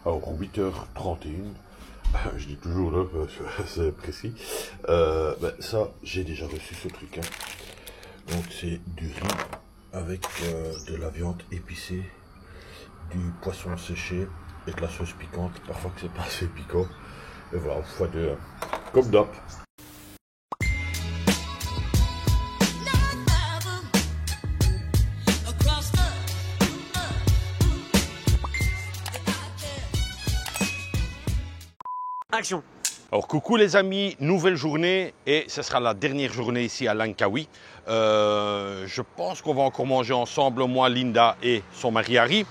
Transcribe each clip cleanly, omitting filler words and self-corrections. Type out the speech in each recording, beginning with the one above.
Alors 8h31, je dis toujours là, c'est précis. Ça, j'ai déjà reçu ce truc. Donc c'est du riz avec de la viande épicée, du poisson séché et de la sauce piquante. Parfois que c'est pas assez piquant. Et voilà, x2, comme d'hab. Action. Alors coucou les amis, nouvelle journée et ce sera la dernière journée ici à Langkawi. Je pense qu'on va encore manger ensemble, moi, Linda et son mari Harry.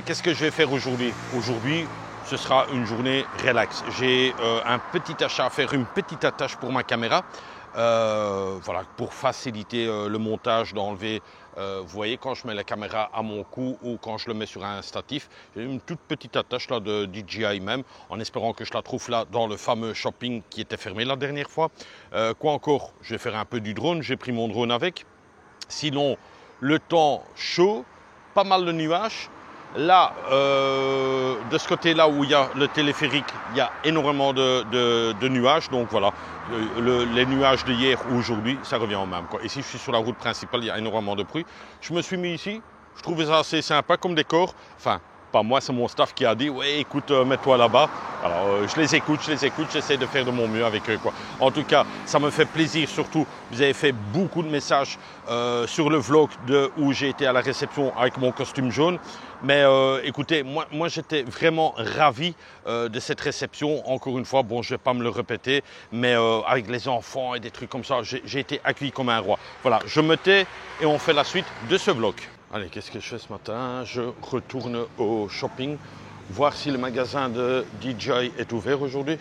Qu'est-ce que je vais faire aujourd'hui? Aujourd'hui, ce sera une journée relax. J'ai un petit achat à faire, une petite attache pour ma caméra. Voilà, pour faciliter le montage, d'enlever, vous voyez, quand je mets la caméra à mon cou ou quand je le mets sur un statif, j'ai une toute petite attache là de DJI même, en espérant que je la trouve là dans le fameux shopping qui était fermé la dernière fois. Quoi encore? Je vais faire un peu du drone, j'ai pris mon drone avec. Sinon, le temps chaud, pas mal de nuages. Là, de ce côté-là où il y a le téléphérique, il y a énormément de nuages. Donc voilà, les nuages d'hier ou aujourd'hui, ça revient au même, quoi. Ici, je suis sur la route principale, il y a énormément de bruit. Je me suis mis ici, je trouvais ça assez sympa comme décor. Enfin, pas moi, c'est mon staff qui a dit « Ouais, écoute, mets-toi là-bas ». Alors, je les écoute, j'essaie de faire de mon mieux avec eux, quoi. En tout cas, ça me fait plaisir, surtout, vous avez fait beaucoup de messages sur le vlog où j'ai été à la réception avec mon costume jaune. Mais écoutez, moi j'étais vraiment ravi de cette réception. Encore une fois, bon, je ne vais pas me le répéter, mais avec les enfants et des trucs comme ça, j'ai été accueilli comme un roi. Voilà, je me tais et on fait la suite de ce vlog. Allez, qu'est-ce que je fais ce matin? Je retourne au shopping, voir si le magasin de DJI est ouvert aujourd'hui.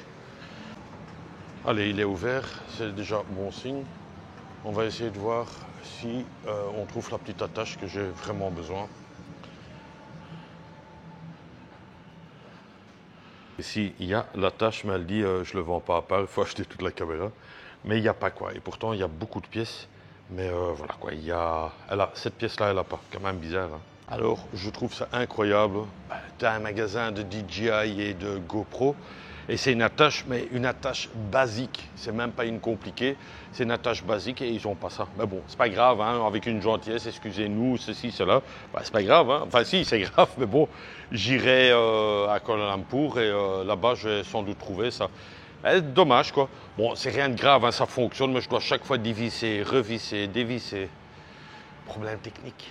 Allez, il est ouvert, c'est déjà bon signe. On va essayer de voir si on trouve la petite attache que j'ai vraiment besoin. Ici, il y a l'attache, mais elle dit je ne le vends pas à part, il faut acheter toute la caméra. Mais il n'y a pas quoi. Et pourtant, il y a beaucoup de pièces. Mais voilà quoi, il y a... cette pièce-là, elle n'a pas. Quand même bizarre. Hein. Alors, je trouve ça incroyable. Tu as un magasin de DJI et de GoPro. Et c'est une attache, mais une attache basique. C'est même pas une compliquée. C'est une attache basique et ils n'ont pas ça. Mais bon, c'est pas grave, hein, avec une gentillesse, excusez-nous, ceci, cela. C'est pas grave, hein. Enfin si, c'est grave, mais bon, j'irai à Kuala Lumpur et là-bas, je vais sans doute trouver ça. Dommage, quoi. Bon, c'est rien de grave, hein, ça fonctionne, mais je dois chaque fois dévisser, revisser, dévisser. Problème technique.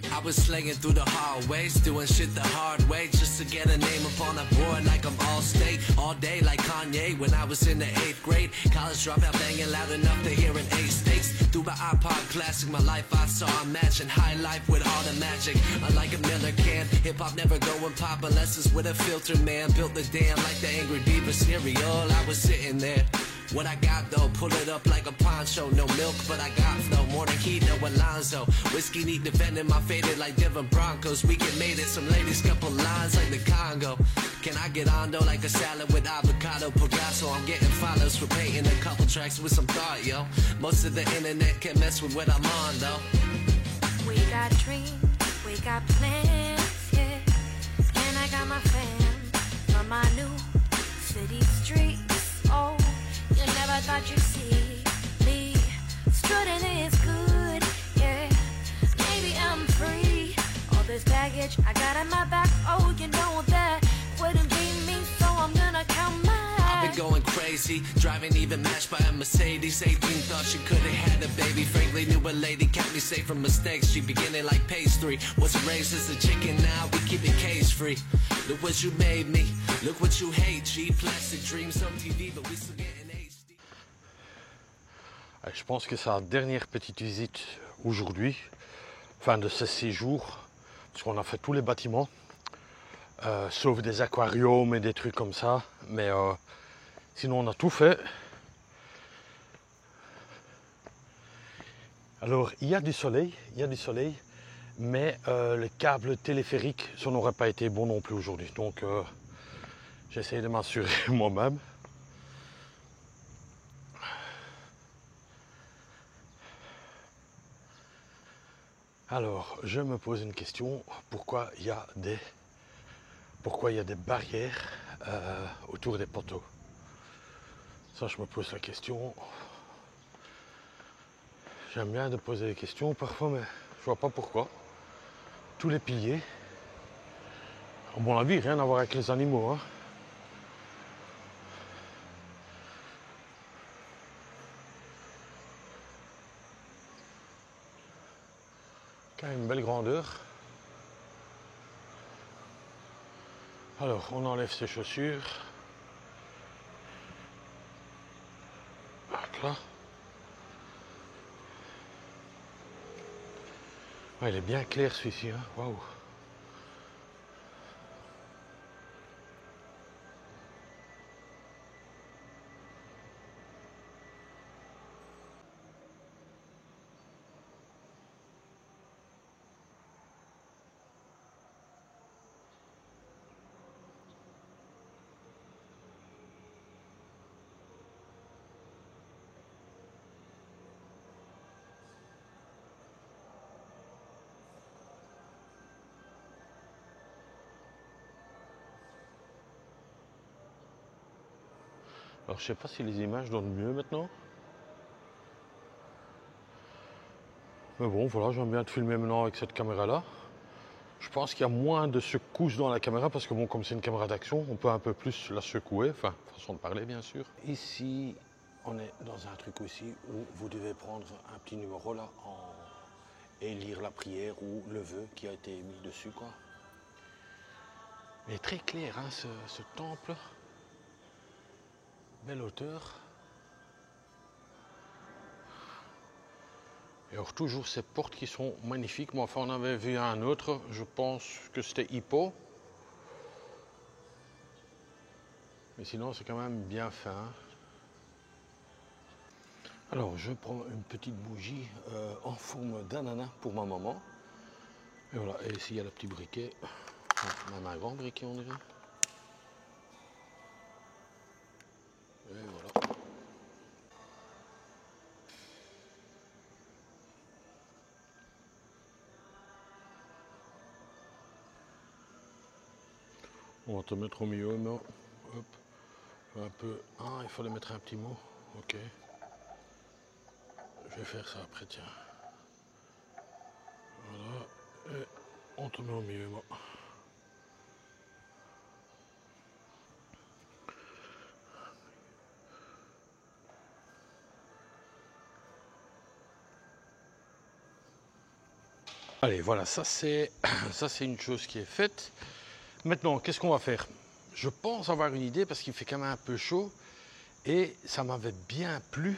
I was slinging through the hallways, doing shit the hard way, just to get a name up on a board like I'm Allstate, all day like Kanye when I was in the 8th grade. College dropout banging loud enough to hear an A stakes. Through my iPod classic, my life I saw a match and high life with all the magic. Unlike a Miller can, hip hop never go and pop unless it's with a filter, man. Built the dam like the Angry Beaver cereal. I was sitting there. What I got though, pull it up like a poncho. No milk, but I got flow. More than Keith, no Alonzo. Whiskey neat defending my faded like Devon Broncos. We get made it, some ladies, couple lines like the Congo. Can I get on though like a salad with avocado Picasso? I'm getting follows for painting a couple tracks with some thought, yo. Most of the internet can mess with what I'm on though. We got dreams, we got plans, yeah. And I got my fam from my new city streets, oh. You never thought you'd see me strutting is good, yeah. Maybe I'm free. All this baggage I got in my back, oh, you know that wouldn't be me, so I'm gonna count my. I've been going crazy, driving even matched by a Mercedes. 18 thought she could've had a baby. Frankly, knew a lady kept me safe from mistakes. She beginning like pastry. Was raised as a chicken, now we keep it cage free. Look what you made me, look what you hate. G plastic dreams on TV, but we still getting. Je pense que c'est la dernière petite visite aujourd'hui, fin de ce séjour, parce qu'on a fait tous les bâtiments, sauf des aquariums et des trucs comme ça, mais sinon on a tout fait. Alors il y a du soleil, mais le câble téléphérique, ça n'aurait pas été bon non plus aujourd'hui, donc j'essaie de m'assurer moi-même. Alors, je me pose une question, pourquoi il y a des barrières autour des poteaux? Ça, je me pose la question. J'aime bien de poser des questions parfois, mais je vois pas pourquoi. Tous les piliers, à mon avis, rien à voir avec les animaux, hein. Quand même une belle grandeur. Alors, on enlève ses chaussures. Hop là. Ouais, il est bien clair celui-ci, hein. Waouh. Alors, je sais pas si les images donnent mieux maintenant. Mais bon, voilà, j'aime bien te filmer maintenant avec cette caméra-là. Je pense qu'il y a moins de secousses dans la caméra parce que bon, comme c'est une caméra d'action, on peut un peu plus la secouer, enfin, façon de parler bien sûr. Ici, on est dans un truc aussi où vous devez prendre un petit numéro là et lire la prière ou le vœu qui a été mis dessus, quoi. Il est très clair, hein, ce temple. Belle hauteur. Et alors toujours ces portes qui sont magnifiques. Moi, enfin, on avait vu un autre, je pense que c'était Hippo. Mais sinon, c'est quand même bien fait, hein. Alors, je prends une petite bougie en forme d'ananas pour ma maman. Et voilà, et ici, il y a le petit briquet. Même un grand briquet, on dirait. Et voilà. On va te mettre au milieu, mais hop, un peu. Ah, il fallait mettre un petit mot. Ok. Je vais faire ça après, tiens. Voilà. Et on te met au milieu, moi. Allez, voilà, ça c'est une chose qui est faite. Maintenant, qu'est-ce qu'on va faire? Je pense avoir une idée parce qu'il fait quand même un peu chaud et ça m'avait bien plu.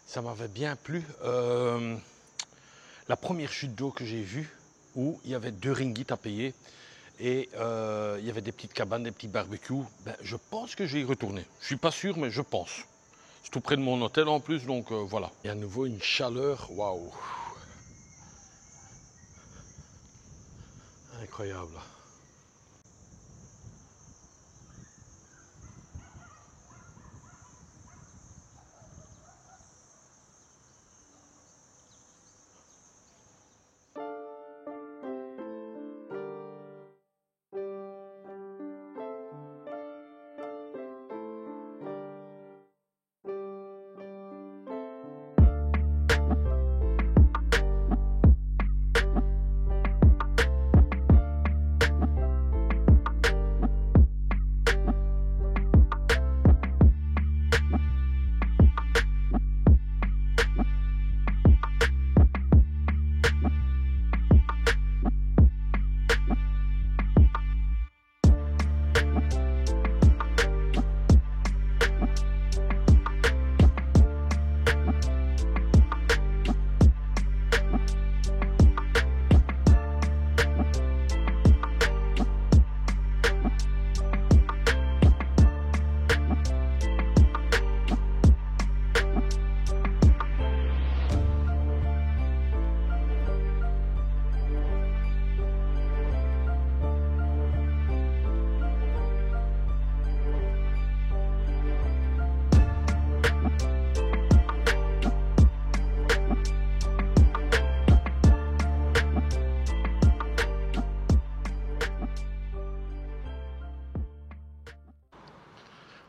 Ça m'avait bien plu la première chute d'eau que j'ai vue où il y avait 2 ringgits à payer et il y avait des petites cabanes, des petits barbecues. Ben, je pense que je vais y retourner. Je suis pas sûr, mais je pense. C'est tout près de mon hôtel en plus, donc voilà. Il y a à nouveau une chaleur, waouh! Incroyable.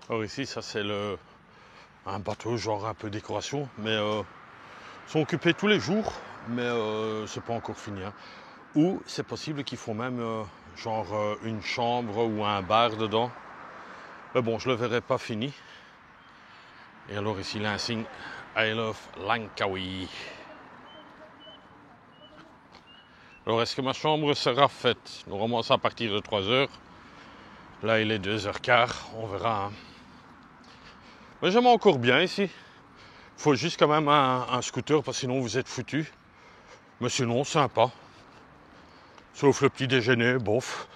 Alors ici, ça c'est un bateau genre un peu décoration, mais ils sont occupés tous les jours, mais c'est pas encore fini. Hein. Ou c'est possible qu'ils font même genre une chambre ou un bar dedans. Mais bon, je le verrai pas fini. Et alors ici l'insigne I love Langkawi. Alors est-ce que ma chambre sera faite? Normalement c'est à partir de 3h. Là il est 2h15, on verra. Hein. Mais j'aime encore bien ici. Il faut juste quand même un scooter parce que sinon vous êtes foutus. Mais sinon sympa. Sauf le petit déjeuner, bof.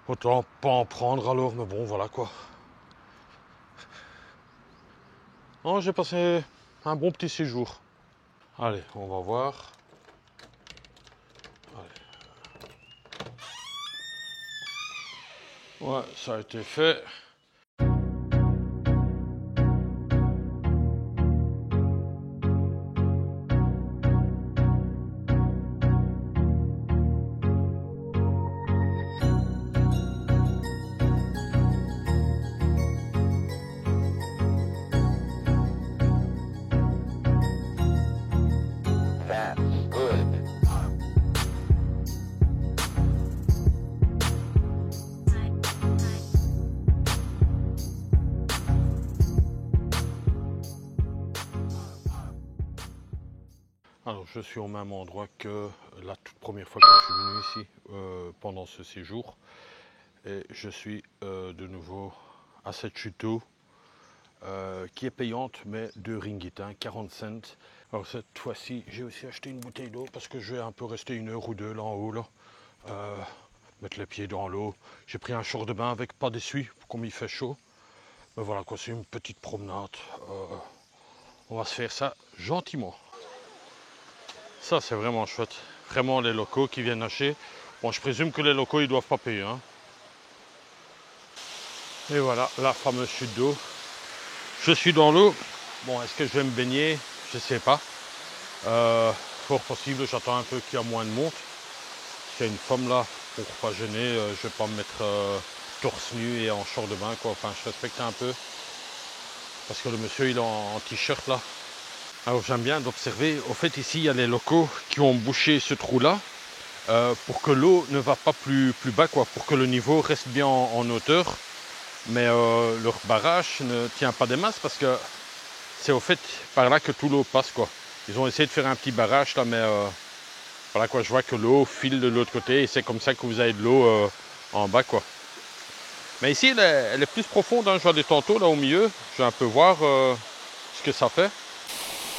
Autant pas en prendre alors, mais bon voilà quoi. Oh, j'ai passé un bon petit séjour. Allez, on va voir. Allez. Ouais, ça a été fait. Alors je suis au même endroit que la toute première fois que je suis venu ici pendant ce séjour. Et je suis de nouveau à cette chute d'eau qui est payante mais 2 ringgit, 40 cents. Alors cette fois-ci j'ai aussi acheté une bouteille d'eau parce que je vais un peu rester 1 heure ou 2 là en haut. Là. Mettre les pieds dans l'eau. J'ai pris un short de bain avec pas d'essuie comme il fait chaud. Mais voilà quoi, c'est une petite promenade. On va se faire ça gentiment. Ça c'est vraiment chouette, vraiment les locaux qui viennent acheter. Bon, je présume que les locaux ils doivent pas payer. Hein. Et voilà la fameuse chute d'eau. Je suis dans l'eau. Bon, est-ce que je vais me baigner? Je sais pas. Fort possible, j'attends un peu qu'il y a moins de monde. Il y a une femme là, pour pas gêner, je vais pas me mettre torse nu et en short de bain quoi. Enfin, je respecte un peu. Parce que le monsieur il est en t-shirt là. Alors j'aime bien d'observer, au fait ici il y a les locaux qui ont bouché ce trou là pour que l'eau ne va pas plus bas quoi, pour que le niveau reste bien en hauteur. Mais leur barrage ne tient pas des masses parce que c'est au fait par là que tout l'eau passe quoi. Ils ont essayé de faire un petit barrage là mais voilà quoi, je vois que l'eau file de l'autre côté et c'est comme ça que vous avez de l'eau en bas quoi. Mais ici elle est plus profonde, hein. Je vois des tantôt là au milieu, je vais un peu voir ce que ça fait.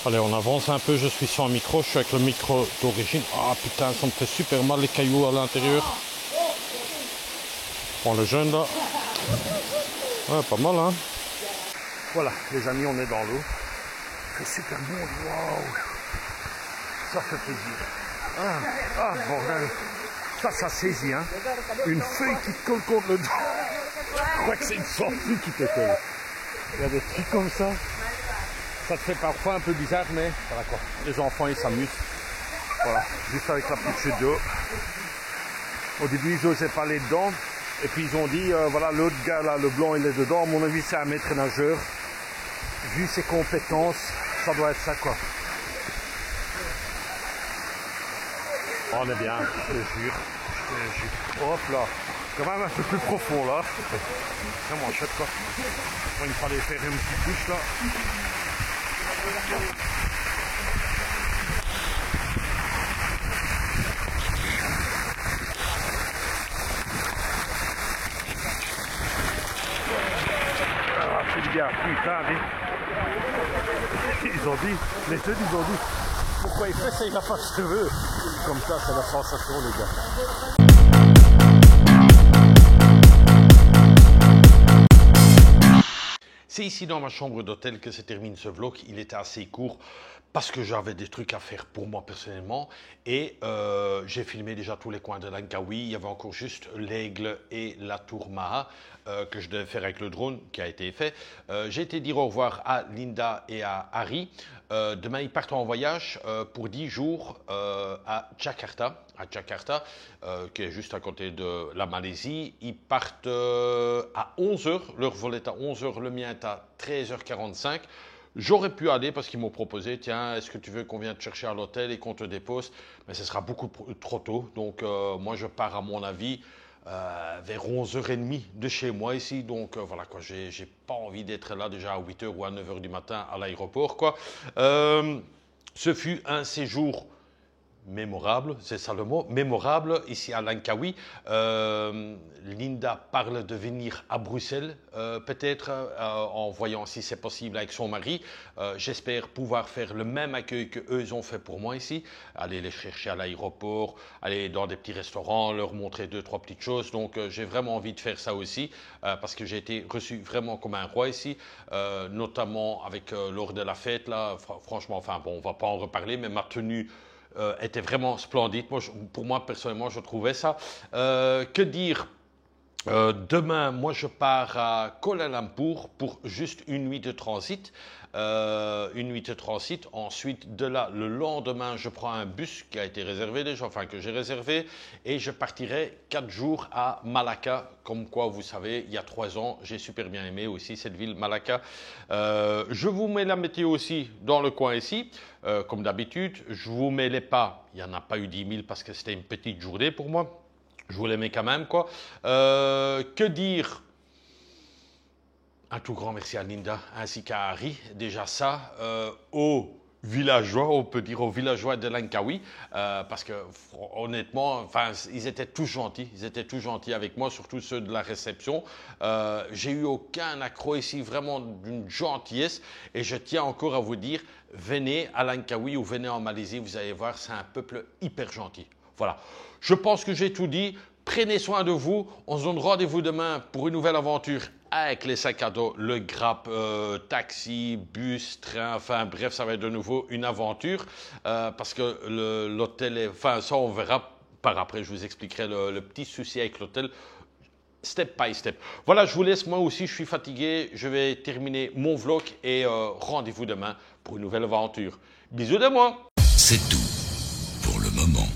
Allez, on avance un peu, je suis sans micro, je suis avec le micro d'origine. Ah putain, ça me fait super mal les cailloux à l'intérieur. Bon, le jeune là. Ouais, pas mal hein. Voilà, les amis, on est dans l'eau. C'est super bon, waouh. Ça fait plaisir. Ah, bordel. Ça saisit hein. Une feuille qui te colle contre le dos. Je crois que c'est une sortie qui te colle. Il y a des trucs comme ça. Ça te fait parfois un peu bizarre, mais voilà quoi. Les enfants, ils s'amusent. Voilà, juste avec la petite chute d'eau. Au début, ils n'osaient pas aller dedans. Et puis, ils ont dit, voilà, l'autre gars là, le blanc, il est dedans. À mon avis, c'est un maître nageur. Vu ses compétences, ça doit être ça, quoi. On est bien, je te jure. Hop là. Quand même un peu plus profond, là. Vraiment chouette, quoi. Bon, il fallait faire une petite douche, là. Ah, c'est du gars, putain, ils ont dit, les deux ils ont dit, pourquoi il fait ça, il n'a pas de cheveux. Comme ça, c'est la sensation, les gars. C'est ici dans ma chambre d'hôtel que se termine ce vlog. Il était assez court parce que j'avais des trucs à faire pour moi personnellement et j'ai filmé déjà tous les coins de Langkawi. Il y avait encore juste l'Aigle et la Tour Maha que je devais faire avec le drone qui a été fait. J'ai été dire au revoir à Linda et à Harry. Demain, ils partent en voyage pour 10 jours à Jakarta, qui est juste à côté de la Malaisie. Ils partent à 11h, leur vol est à 11h, le mien est à 13h45. J'aurais pu aller parce qu'ils m'ont proposé, tiens, est-ce que tu veux qu'on vienne te chercher à l'hôtel et qu'on te dépose? Mais ce sera beaucoup trop tôt. Donc, moi, je pars à mon avis vers 11h30 de chez moi ici. Donc, voilà, quoi, j'ai pas envie d'être là déjà à 8h ou à 9h du matin à l'aéroport, quoi. Ce fut un séjour mémorable, c'est ça le mot, mémorable ici à Langkawi. Linda parle de venir à Bruxelles, peut-être en voyant si c'est possible avec son mari. J'espère pouvoir faire le même accueil qu'eux ils ont fait pour moi ici. Aller les chercher à l'aéroport, aller dans des petits restaurants, leur montrer 2-3 petites choses. Donc j'ai vraiment envie de faire ça aussi parce que j'ai été reçu vraiment comme un roi ici, notamment avec lors de la fête là. Franchement, enfin bon, on va pas en reparler, mais ma tenue était vraiment splendide. Moi, pour moi, personnellement, je trouvais ça. Que dire? Demain, moi, je pars à Kuala Lumpur pour juste une nuit de transit. Ensuite, de là, le lendemain, je prends un bus qui a été réservé déjà, enfin que j'ai réservé, et je partirai 4 jours à Malacca. Comme quoi, vous savez, il y a 3 ans, j'ai super bien aimé aussi cette ville, Malacca. Je vous mets la météo aussi dans le coin ici, comme d'habitude. Je vous mets les pas. Il n'y en a pas eu 10 000 parce que c'était une petite journée pour moi. Je vous les mets quand même, quoi. Que dire? Un tout grand merci à Linda ainsi qu'à Harry. Déjà ça, aux villageois, on peut dire aux villageois de Langkawi, parce que honnêtement, enfin, ils étaient tous gentils. Ils étaient tous gentils avec moi, surtout ceux de la réception. J'ai eu aucun accroc ici, vraiment d'une gentillesse. Et je tiens encore à vous dire, venez à Langkawi ou venez en Malaisie, vous allez voir, c'est un peuple hyper gentil. Voilà. Je pense que j'ai tout dit. Prenez soin de vous. On se donne rendez-vous demain pour une nouvelle aventure avec les sacs à dos, le Grab, taxi, bus, train, enfin bref, ça va être de nouveau une aventure parce que l'hôtel est... Enfin, ça on verra par après, je vous expliquerai le petit souci avec l'hôtel. Step by step. Voilà, je vous laisse. Moi aussi, je suis fatigué. Je vais terminer mon vlog et rendez-vous demain pour une nouvelle aventure. Bisous de moi. C'est tout pour le moment.